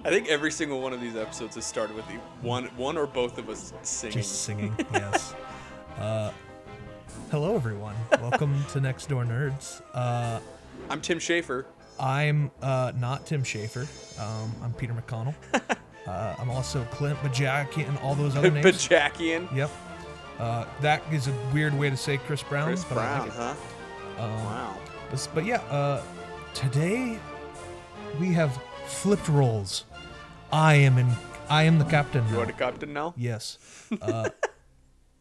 I think every single one of these episodes has started with the one or both of us singing. Just singing, yes. Hello, everyone. Welcome to Next Door Nerds. I'm Tim Schaffer. I'm not Tim Schaffer. I'm Peter McConnell. I'm also Clint Bajakian and all those other names. Bajakian? Yep. That is a weird way to say Chris Brown. Chris but Brown, I like it. huh? Wow. But yeah, today we have flipped roles. I am the captain now. You are the captain now? Yes.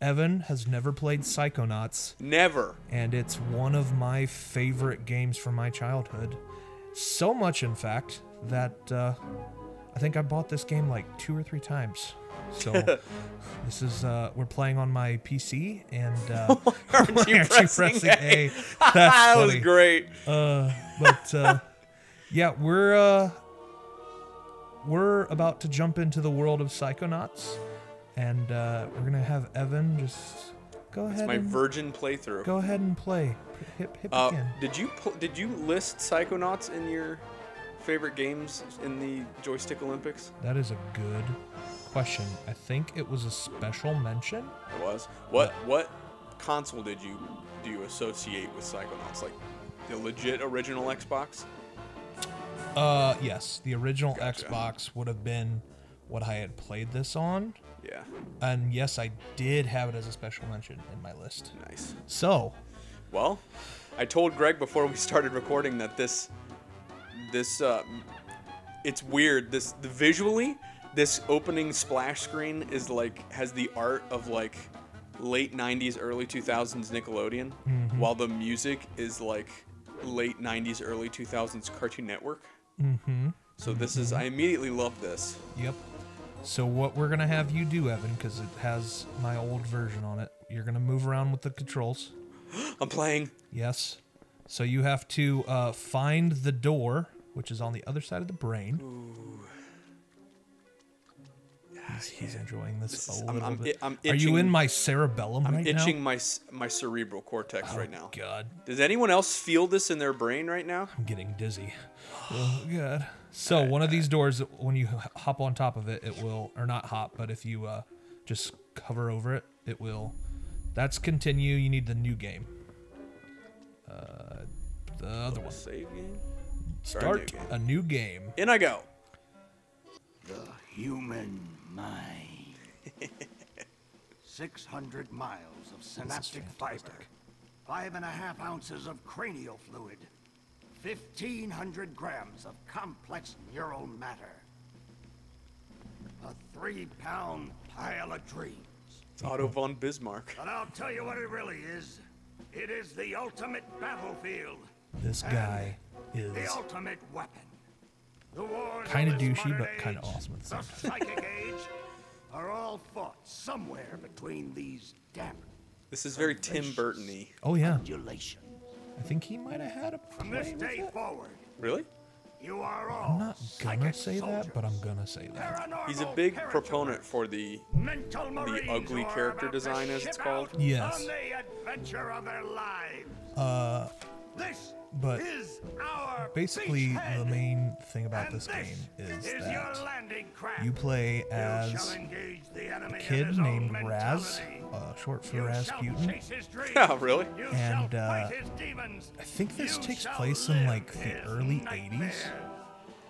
Evan has never played Psychonauts. Never. And it's one of my favorite games from my childhood. So much, in fact, that I think I bought this game like 2 or 3 times. So this is we're playing on my PC, and Aren't you pressing A? That's that funny. was great. Yeah, we're about to jump into the world of Psychonauts, and we're gonna have Evan just go ahead. It's my virgin playthrough. Go ahead and play. Hit begin. Did you list Psychonauts in your favorite games in the Joystick Olympics? That is a good question. I think it was a special mention. It was. What console do you associate with Psychonauts? Like the legit original Xbox? Yes, the original Gotcha. Xbox would have been what I had played this on. Yeah. And yes, I did have it as a special mention in my list. Nice. So, Well, I told Greg before we started recording that this it's weird. Visually, this opening splash screen is like has the art of like late 90s, early 2000s Nickelodeon, while the music is like late 90s, early 2000s Cartoon Network. So this is I immediately love this. yep. So what we're going to have you do, Evan, because it has my old version on it, you're going to move around with the controls. I'm playing. Yes. So you have to find the door, which is on the other side of the brain. Ooh. He's enjoying this a little I'm bit. itching, Are you in my cerebellum I'm right itching now? my cerebral cortex right now. God. Does anyone else feel this in their brain right now? I'm getting dizzy. Oh, God. So one of these doors, when you hop on top of it, it will, or not hop, but if you just hover over it, it will. That's continue. You need the new game. The other one. Save game? Start a new game. In I go. The human mind. 600 miles of synaptic fiber, 5.5 ounces of cranial fluid, 1,500 grams of complex neural matter, a 3-pound pile of dreams. It's Otto von Bismarck. But I'll tell you what it really is. It is the ultimate battlefield. This guy is The ultimate weapon. The wars kind of of this douchey, modern but kind of age, awesome at the the same time. psychic age, are all fought somewhere between these damp This is very Tim Burton-y. Oh, yeah. undulations. I think he might have had a From this play with day it. forward, Really? you are all I'm not gonna psychic say that, but I'm soldiers. gonna say that. Paranormal He's a big paratroopers, proponent for the mental marines ugly who are character about to design, as it's ship called. out Yes. on the adventure of their lives. This But is our basically, beachhead. the main thing about And this game is your that landing craft. you play You as shall engage the enemy a in kid his own named Raz, mentality. short for You shall Rasputin. chase his dreams. Yeah, really? You And, shall fight his demons. I think this You takes shall place in live like the his early nightmare.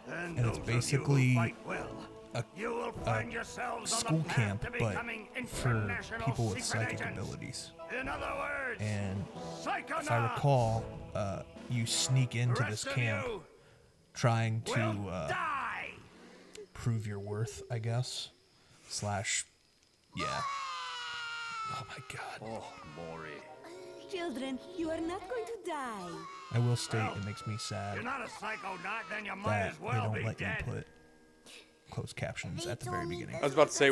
80s. And it's those of you who basically fight well, a you will find yourselves on school the path camp, to but becoming for international people with secret psychic agents. abilities. In other words, And Psychonauts. if I recall, you sneak into The this rest of camp you trying will to die. prove your worth, I guess. Yeah. Oh my God. Oh, Maury. Children, you are not going to die. I will state it makes me sad You're not a psychonaut, then you might that as they well don't be let dead. you put closed captions at the very beginning. I was about to say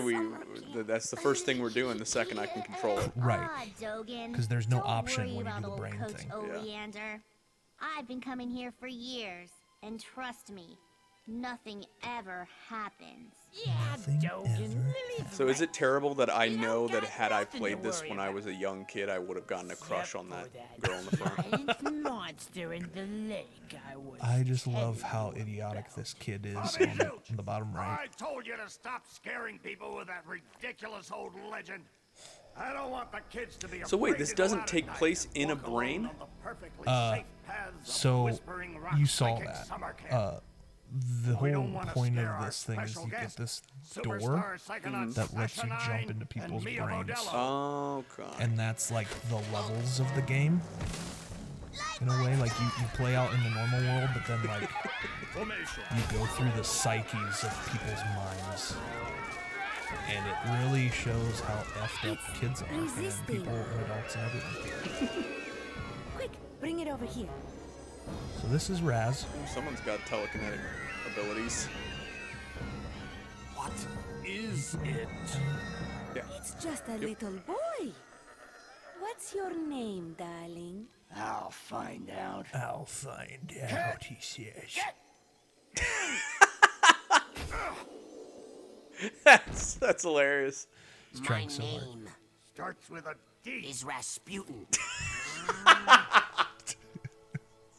that's the first thing we're doing the second I can control it. Right. Because there's no option when you do the brain thing. Oleander. I've been coming here for years, and trust me, nothing ever happens. Nothing ever happened. So is it terrible that I know that had I played this when I was a young kid, I would have gotten a crush on that girl in the front? It's not monster in the lake I was. I just love how idiotic this kid is on the bottom right. I told you to stop scaring people with that ridiculous old legend. I don't want the kids to be So wait, afraid this to go doesn't out take at night place and in a walk alone brain? on the perfectly safe paths of So Whispering Rock you saw Psychic that. Summer Camp. The We whole don't wanna point scare of our this thing is special you get guest, this door Superstar Psychonauts that lets you jump Fashion into and people's Mia brains. Modelo. Oh, God. And that's like the levels of the game. In a way, like you play out in the normal world, but then like you go through the psyches of people's minds. And it really shows how effed up kids are, and resisting. people and adults and everything. Quick, bring it over here. So this is Raz. Someone's got telekinetic abilities. What is it? It's just a little boy. What's your name, darling? I'll find out. I'll find out, he says. That's hilarious. He's My trying so hard. name Starts with a D. is Rasputin.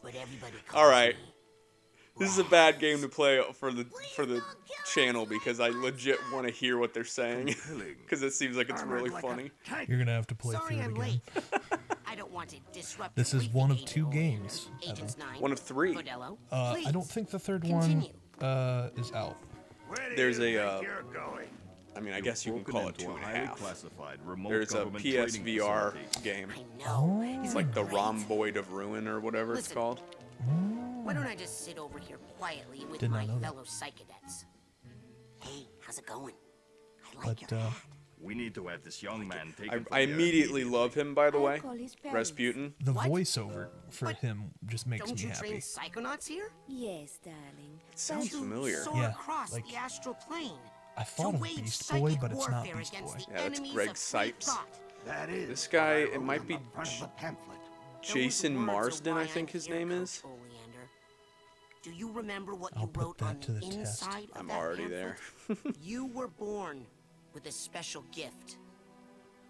But everybody calls All right. me This is a bad game to play for the channel because I legit want to hear what they're saying because it seems like it's Armored really like a funny. tank. You're gonna have to play Sorry through it I'm again. late. I don't want to disrupt This your is one of briefing, 2 Agent games, Oleander. Agents 9, One of 3. Modelo, I don't please, think the third continue. one is out. Where do There's you a, think you're going? I mean, I guess you can call it 2.5. Classified remote There's a government training PSVR facility. game. I know. It's Isn't like it the great? Rhomboid of Ruin or whatever it's Listen. called. Why don't I just sit over here quietly with Did not my know that. fellow psychedets? Hey, how's it going? I like But your hat. We need to have this young man taken. from I here immediately love him, by the I'll way. call his parents. Rasputin. the What? voiceover for But him just makes Don't me you happy. train psychonauts here? Yes, darling. Sounds To familiar. soar Yeah, across like- the astral plane. I thought to of wage Beast Boy, psychic but it's not warfare Beast against Boy. the Yeah, that's enemies Greg of free Sipes. thought. That is This guy, what I it wrote might on be the front of the pamphlet. Those Jason words are Marsden, why I think I'm his here, name Coach is. Oleander. Do you remember what I'll you put wrote that on to the the test. inside of I'm that already pamphlet? there. You were born with a special gift,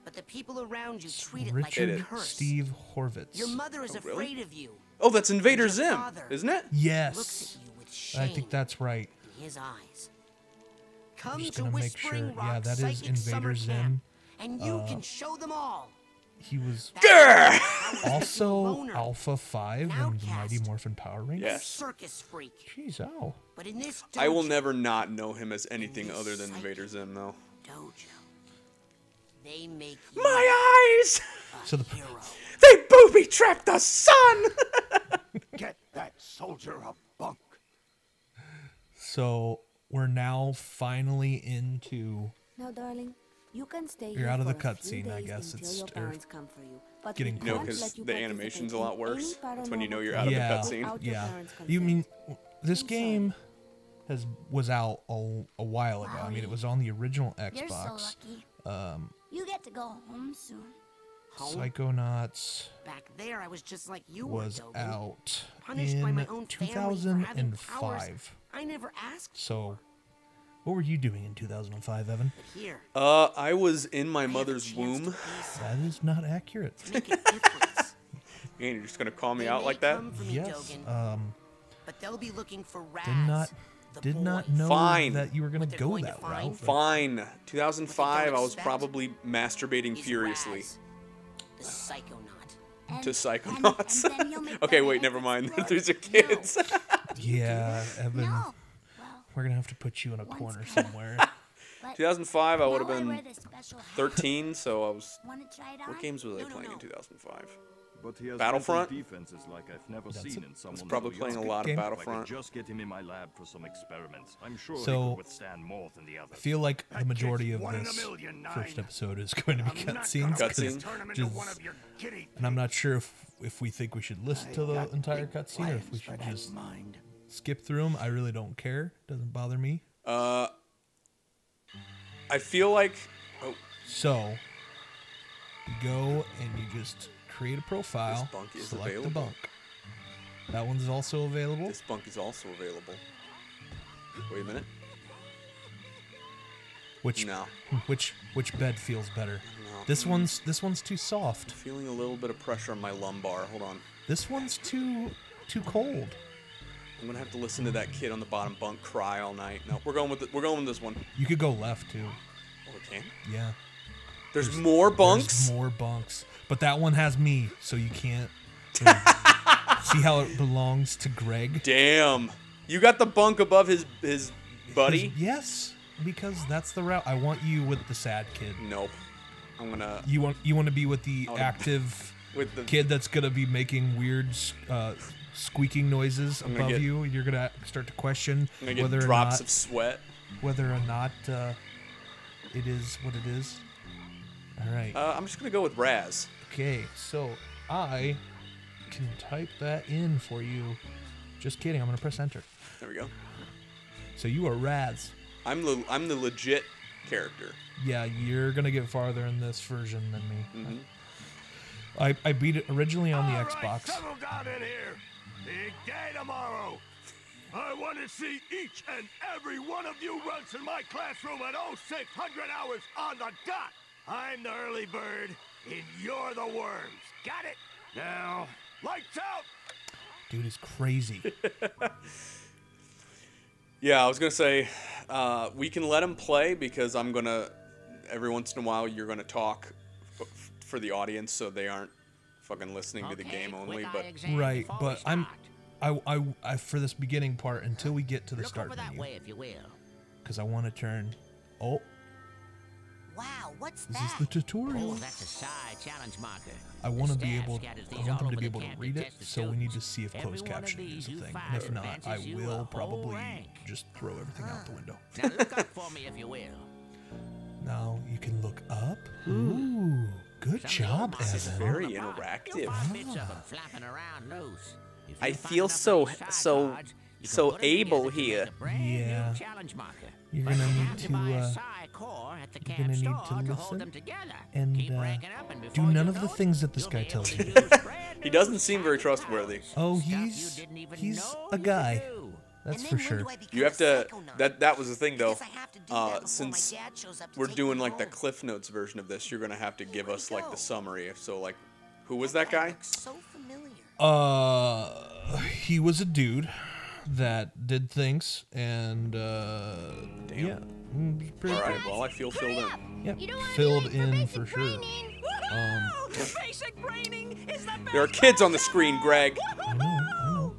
but the people around you treat it like Richard a curse. Steve Horvitz. Your mother is Oh, really? afraid of you. Oh, that's Invader Your Zim, father isn't it? Looks Yes, at you with shame I think that's right. in his eyes. I'm Come just to gonna make Whispering sure. Yeah, Rock that is Psychic Summer Invader Camp, Zim. and you can show them all. He was That also loner, Alpha 5 in the outcast, Mighty Morphin Power Rangers. Yes. circus freak. Jeez, ow. But in this I will dojo- never not know him as anything other than Invader Zim, though. dojo, they make you My eyes! a So the- hero. They booby trapped the sun! Get that soldier a bunk. So we're now finally into Now, darling, you can stay You're here out of the for a few cutscene, I days guess. until It's- your or parents come for you. But getting we close. No, can't because let you the participate animation's a in lot any worse. That's when you know paranormal you're out of the yeah, cutscene. without your yeah. parents' You consent. mean this I'm sorry. game was out a while ago. I mean, it was on the original You're so Xbox. lucky. You get to go home soon. Home? Psychonauts Back there, I was just like you was were, Dogen. out Punished by in my own family for having powers 2005. I never asked. So, what were you doing in 2005, Evan? But here, I was in my I have a mother's chance womb. to be some- That is not accurate. to make a difference. And you're just gonna call me They out may like that? come for me, Yes. Dogen, but they'll be looking for Raz. the Did not boy. know Fine. that you were gonna What they're go going to that find? route. but- Fine. 2005, I was expect probably masturbating Is furiously Raz, the psychonaut. And, to Psychonauts. and then you'll make Okay, the wait, heads never mind. explode. These are kids. Yeah, Evan, No. Well, we're gonna have to put you in a Once corner kind of- somewhere. but 2005, I would have now been wear this special hat. 13, so I was. Want to try it on? What games was I No, no, playing no. in 2005? But he has Battlefront? mental defenses like I've never seen in someone. I was probably so playing a young. lot of game. If I could Battlefront. just get him in my lab for some experiments. I'm sure he So- could withstand more than the I others. feel like the That majority kid's of one in a this million, first Nine. episode is going to be I'm not cutscenes. gonna 'cause Cutscene. turn him into just- one of your guinea and I'm not pigs. sure if we think we should listen to I the got entire big cutscene or if we plans for should that just mind. skip through them. I really don't care. Doesn't bother me. I feel like. Oh, So you go and you just create a profile. This bunk is select the available. bunk. That one's also available. this bunk is also available. Wait a minute. Which No. which bed feels better? No. This one's too soft. Feeling a little bit of pressure on my lumbar. Hold on. This one's too cold. I'm gonna have to listen to that kid on the bottom bunk cry all night. No, we're going with this one. You could go left too. Oh, we can? Yeah. There's more bunks? There's more bunks. But that one has me, so you can't. See how it belongs to Greg? Damn. You got the bunk above his buddy? Yes, because that's the route. I want you with the sad kid. Nope. I'm gonna. You want to be with the active with the kid that's gonna be making weird squeaking noises above you. You're gonna start to question whether drops of sweat. Whether or not it is what it is. All right. I'm just gonna go with Raz. Okay, so I can type that in for you. Just kidding. I'm gonna press enter. There we go. So you are Raz. I'm the legit character. Yeah, you're gonna get farther in this version than me. Mm-hmm. I beat it originally on the Xbox. Settle down in here. Big day tomorrow. I want to see each and every one of you runts in my classroom at 0600 hours on the dot. I'm the early bird, and you're the worms. Got it? Now, lights out. Dude is crazy. Yeah, I was gonna say we can let him play because I'm gonna every once in a while you're gonna talk for the audience so they aren't fucking listening to the game only. But right, but I for this beginning part until we get to the start menu, because I want to turn. Oh. Wow, what's this that? is the tutorial. Oh, that's a side challenge marker. I want to be able. I want them to be able to read it, so we need to see if closed captioning is a thing. And if not, I will probably just throw everything out the window. Now look up for me if you will. Now you can look up. Ooh, good job, this is Evan. very interactive. I feel so able here. Yeah. You're gonna need to listen and do none of the things that this guy tells you. He doesn't seem very trustworthy. Oh, he's a guy. That's for sure. You have to. That was the thing though. Since we're doing like the Cliff Notes version of this, you're gonna have to give us like the summary. So like, who was that guy? He was a dude that did things, and yeah. All right, well, I feel filled in. Yep, filled in for sure. There are kids on the screen, Greg. I know.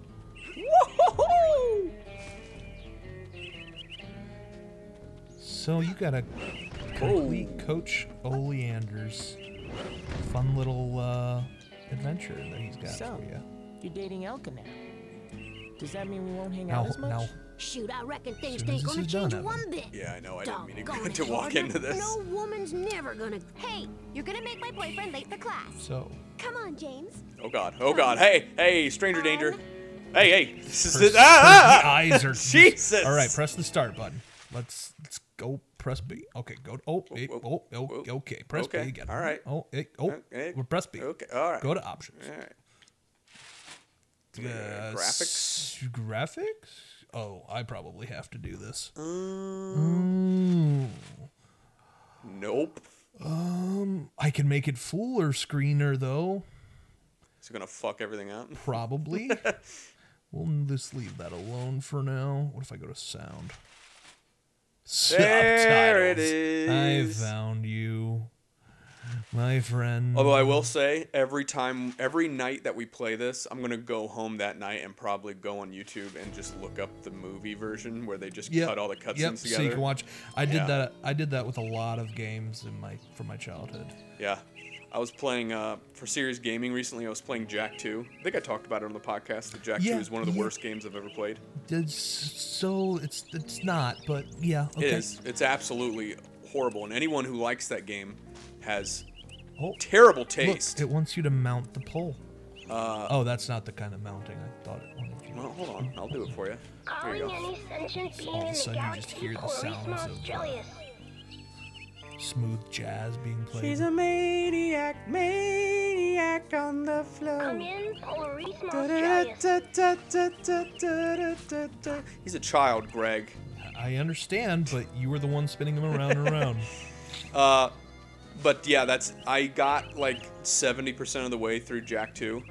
Whoa! So you gotta complete Coach Oleander's fun little adventure that he's got for you. You're dating Elka now. Does that mean we won't hang out as much? Shoot, I reckon things ain't gonna change one bit. Yeah, I know. I didn't mean to walk into this. No woman's never gonna. Hey, you're gonna make my boyfriend late for class. So. Come on, James. Oh God. Oh God. Hey, stranger danger. Hey. This is the eyes are. Jesus. All right, press the start button. Let's go. Press B. Okay, go. Okay. Press B again. All right. We'll press B. Okay. All right. Go to options. All right. Graphics? Oh, I probably have to do this. Nope. I can make it fuller screener though. Is it gonna fuck everything out? Probably. We'll just leave that alone for now. What if I go to sound? There it is. I found you, my friend. Although I will say, every night that we play this, I'm gonna go home that night and probably go on YouTube and just look up the movie version where they just cut all the cutscenes together. So you can watch. I did that with a lot of games from my childhood. Yeah, I was playing for Serious Gaming recently. I was playing Jak 2. I think I talked about it on the podcast. But Jak 2 is one of the worst games I've ever played. It's not, but yeah. Okay. It is. It's absolutely horrible, and anyone who likes that game has terrible taste. Look, it wants you to mount the pole. Oh, that's not the kind of mounting I thought it wanted you to. Well, hold on. I'll do it for you. Here you go. All of a sudden, you just hear the sounds of smooth jazz being played. She's a maniac on the floor. Come in, He's a child, Greg. I understand, but you were the one spinning them around and around. But yeah, I got like 70% of the way through Jak 2,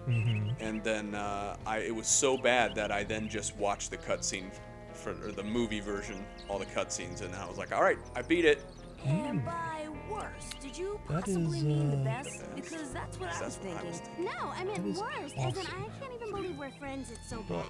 and then it was so bad that I then just watched the cutscene or the movie version, all the cutscenes, and I was like, all right, I beat it. And by worse, did you possibly mean the best? Because that's what I was thinking. No, I meant worse. awesome. As in, I can't even believe we're friends. It's so bad.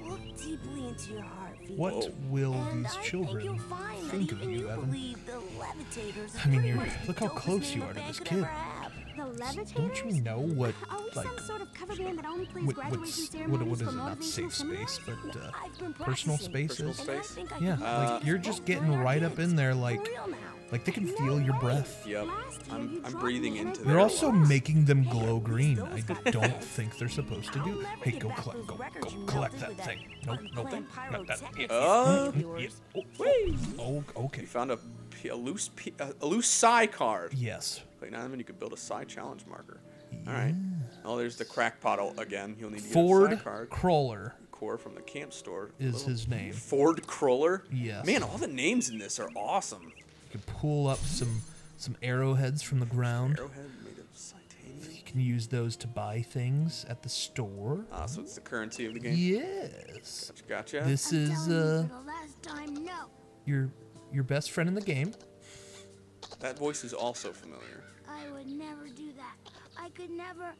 Look deeply into your heart, Phoebe. What will And these I children think, you'll find that think of even you, Evan? believe the levitators are I mean, pretty you're much the look how dopest close you name are a to band this could kid. ever have. The levitators? Don't you know what, Are we like, some sort of cover band that only plays graduation what ceremonies is for it? Not motivational safe seminars? space, but I've been personal practicing. spaces. Personal And I space? think I Yeah, can like you're just getting right up in there, like they can feel your breath. Yep. I'm breathing into You're their also making them glow green. I don't think they're supposed to do. Hey, go collect that thing. Nope, not that. Yeah. Oh, okay. You found a loose Psy card. Yes. Play 9 of them and you could build a Psy challenge marker. All right. Oh, there's the crackpot again. You'll need to get a Ford Psy card. Crawler Core from the camp store. is his name. Ford Crawler? Yes. Man, all the names in this are awesome. You can pull up some arrowheads from the ground. Arrowhead made of titanium. You can use those to buy things at the store. So it's the currency of the game? Yes. Gotcha. This is For the last time, no. your best friend in the game. That voice is also familiar. I would never do that. I could never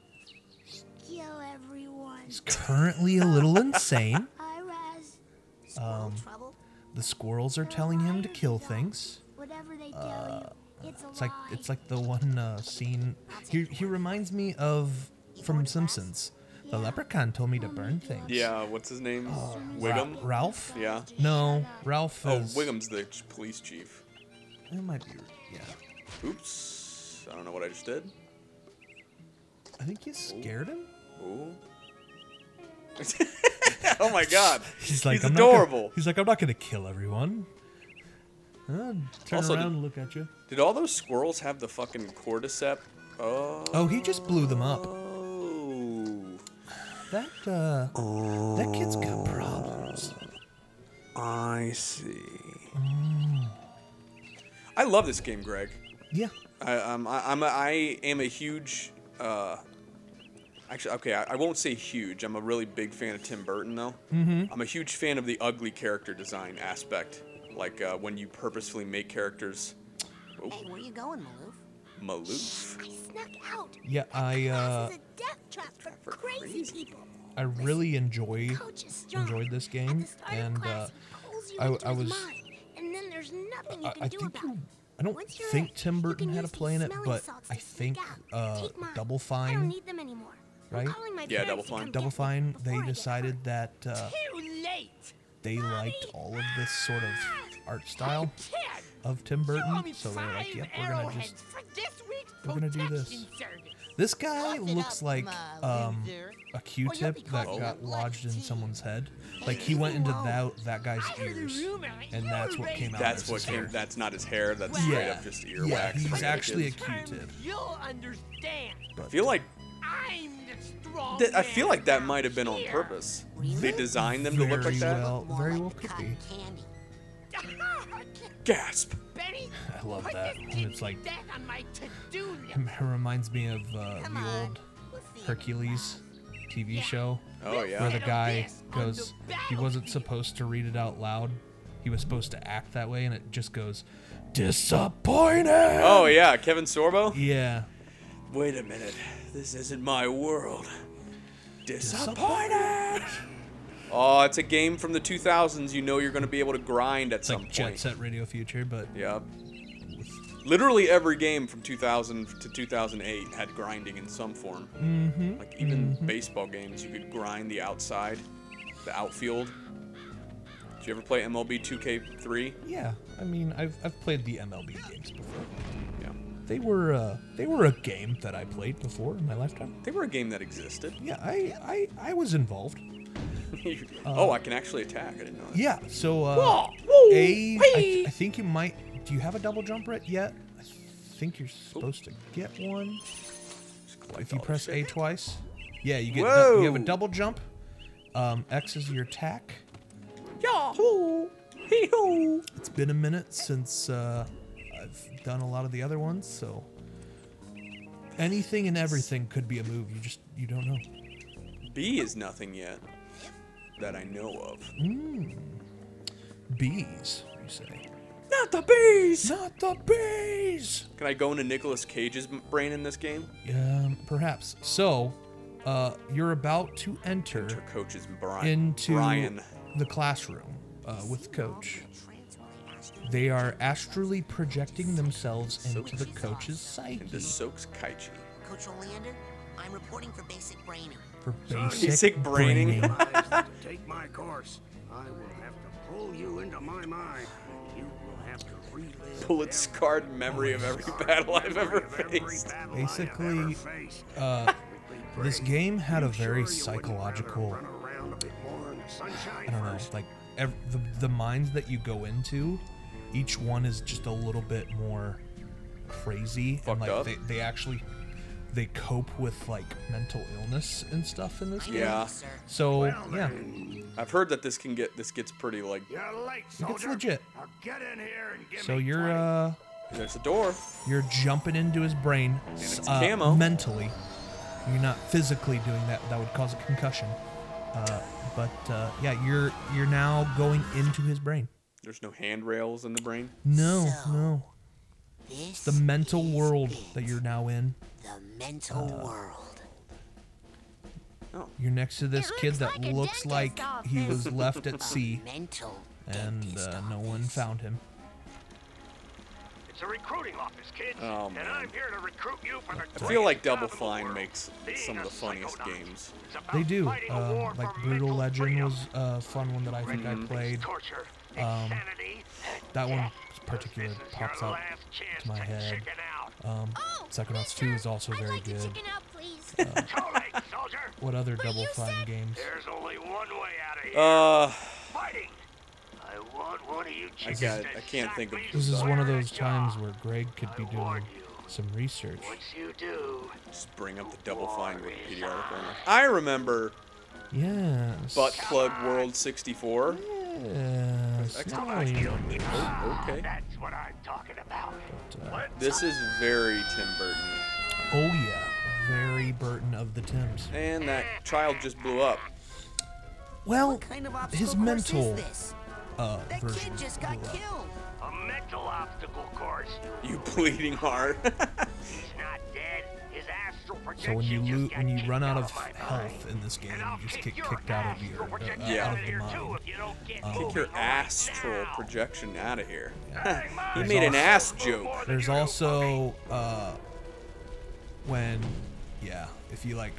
kill everyone. He's currently a little insane. Hi, Raz. Trouble? The squirrels are telling him to kill things. Whatever they tell you, it's a It's like the one scene. He reminds me of from Simpsons. The leprechaun told me to burn things. Yeah, what's his name? Wiggum? Ralph? Yeah. No, Ralph Oh, is. Wiggum's the police chief. It might be. Yeah. Oops. I don't know what I just did. I think you scared him. Ooh. Oh my god. He's like, He's I'm adorable. He's like, I'm not gonna kill everyone. Turn Also, around and look at you. Did all those squirrels have the fucking cordyceps? Oh, he just blew them up. Oh. That kid's got problems. I see. I love this game, Greg. Yeah. I am a huge. Actually, okay, I won't say huge. I'm a really big fan of Tim Burton, though. I'm a huge fan of the ugly character design aspect, like when you purposefully make characters. Oh, Hey, where you going, Maloof? Maloof. I snuck out. Yeah, This is a death trap for crazy people. I really enjoyed Coach is strong. this At game, the start of and class, he pulls you I into his was. mind, and then there's nothing you can I do think about it. I don't Once you're think in, Tim you Burton can had a use play in these it, smelling but salts I to think sneak out. Take mine. Double I don't Fine, need them anymore. I'm right? calling my Yeah, parents Double to Fine. come Double get me Fine, before they I get decided that Too late. they liked all of this sort of art style Kid, of Tim you owe Burton, me so they're like, 5 yep, we're gonna arrowheads just for this week's we're gonna do this. protection service. This guy looks like a be Q-tip that got lodged in someone's head. Like he went into that guy's ears, and that's what came out. That's as what his came. hair. That's not his hair. That's straight up just earwax. Yeah, he's like actually a kids. Q-tip. You'll understand. I feel like I'm the strong I feel man like that around might have been on here. purpose. They designed them to look like that. Very well could be. Gasp. Benny, I love put that. this And kid's it's like death on my to-do list. it reminds me of the old Hercules TV show Oh where yeah. the guy goes, he wasn't supposed to read it out loud. He was supposed to act that way, and it just goes, disappointed. Oh yeah, Kevin Sorbo. Yeah. Wait a minute. This isn't my world. Disappointed. Oh, it's a game from the 2000s. You know you're going to be able to grind at It's some like Jet point. Set Radio Future, but Yeah. Literally every game from 2000 to 2008 had grinding in some form. Like even baseball games, you could grind the outside, the outfield. Did you ever play MLB 2K3? yeah. I mean, I've played the MLB games before. Yeah. They were a game that I played before in my lifetime. They were a game that existed. Yeah, I was involved. Oh, I can actually attack. I didn't know that. Yeah, so I think you might. Do you have a double jump yet? I think you're supposed to get one if you press A twice. Yeah, you get. You have a double jump. X is your attack. Yahoo! Hee-hoo! It's been a minute since I've done a lot of the other ones, so Anything and everything could be a move. You don't know. B is nothing yet that I know of. Bees, you say? Not the bees! Not the bees! Can I go into Nicolas Cage's brain in this game? Perhaps. So, you're about to enter Coach's into Brian. the classroom with Coach. They are astrally projecting themselves into the coach's psyche. Into Soak's Kaichi. Coach Oleander, I'm reporting for basic braining. For basic braining. Take my course. I will have to pull you into my mind. You will have to relive Bullet scarred memory of every battle I've ever faced. Basically, this game had a very psychological, I don't know, like the minds that you go into, each one is just a little bit more crazy. Fucked and like up. they actually cope with like mental illness and stuff in this game. Yeah. So yeah, I've heard that this gets pretty like. it gets legit. Now get in here and give So me you're There's a door. You're jumping into his brain it's camo. mentally. You're not physically doing that. That would cause a concussion. But yeah, you're now going into his brain. There's no handrails in the brain. No. It's the mental world that you're now in. The mental world. Oh. You're next to this kid that like a looks like dentist he was left at sea, Mental and no one found him. It's a recruiting office, kids. Oh, and man. I'm here to recruit you for the I feel like greatest Double job in the Fine world. makes Being some of a the funniest psychonaut games. is about They do. fighting a war Like for Brutal mental Legend freedom. was a fun one that I think I played. Torture, Um, insanity, that one death. particular This is pops your out last chance to my to head. chicken out. Psychonauts 2 is also I'd very like to good. chicken out, please. Too late, soldier. What other Double Fine games? There's only one way out of here. Fighting. I want one of you chickens I can't think of. This is one of those times where Greg could be doing some research. Once you do, Just bring up the Double Fine Wikipedia article. I remember Yes. Butt Plug World 64. Yes. Now you know this. Okay. that's what I'm talking about. This is very Tim Burton. Oh yeah, very Burton of the Tims. And that child just blew up. Well, What kind of obstacle his course mental is this? That version kid just got blew up. killed. A mental obstacle course. You bleeding heart. He's not dead. His astral So when you projection just when got you run kicked out out of my mind. health in this game, And I'll you just kick get your kicked out of astral your projection Yeah. out out of the here, too, mind. if you don't get Kick moving your right astral now. projection out of here. Hey, He Mike, made an also- ass joke. There's also when if you like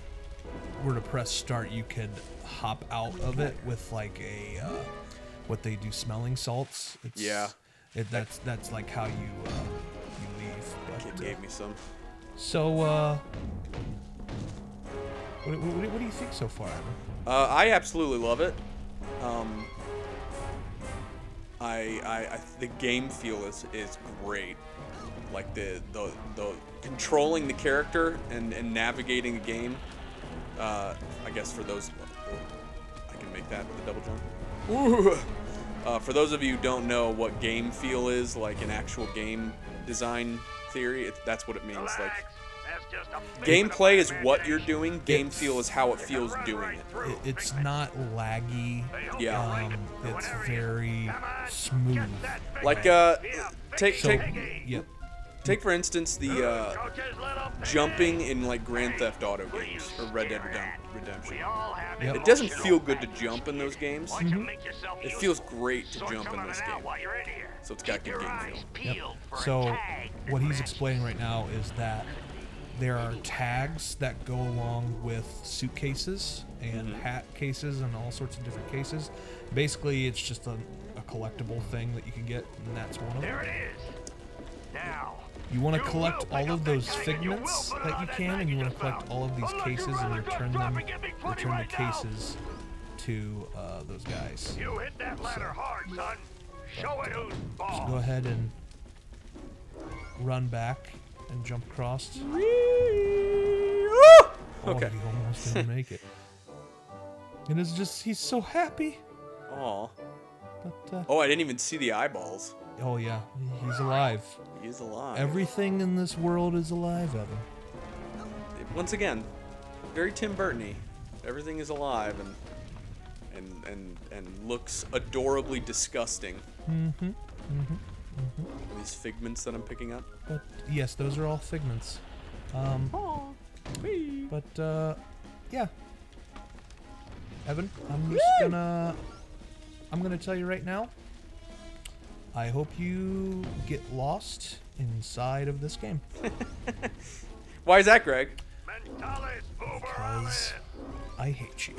were to press start, you could hop out of it with like a what they do smelling salts. It's, Yeah. That's like how you leave. Kid But, gave me some. so what do you think so far, Evan? I absolutely love it. The game feel is great. Like the controlling the character and navigating the game. I guess for those, I can make that with a double jump. Ooh. For those of you who don't know what game feel is, like an actual game design theory, that's what it means. Like gameplay is what you're doing. Game feel is how it feels doing it. It's not laggy. Yeah. It's very smooth. Like take Yep. take for instance the jumping in like Grand Theft Auto games or Red Dead Redemption. Yep. It doesn't feel good to jump in those games. It feels great to jump in this game. So it's got good game feel. Yep. So what he's explaining right now is that there are tags that go along with suitcases and hat cases and all sorts of different cases. Basically, it's just a collectible thing that you can get, and that's one of them. There it is. Now, You want to collect all of those figments that you can, and you want to collect all of these cases and return the cases to those guys. you hit that ladder hard, son. Show it who's Just boss. go ahead and run back and jump across. Okay. He almost didn't make it. And it's just, he's so happy. Aw. But, Oh, I didn't even see the eyeballs. oh yeah, he's alive. He is alive. Everything in this world is alive, Evan. once again, very Tim Burton-y. Everything is alive and looks adorably disgusting. These figments that I'm picking up. But yes, those are all figments. Yeah. Evan, I'm gonna tell you right now. I hope you get lost inside of this game. Why is that, Greg? Because I hate you.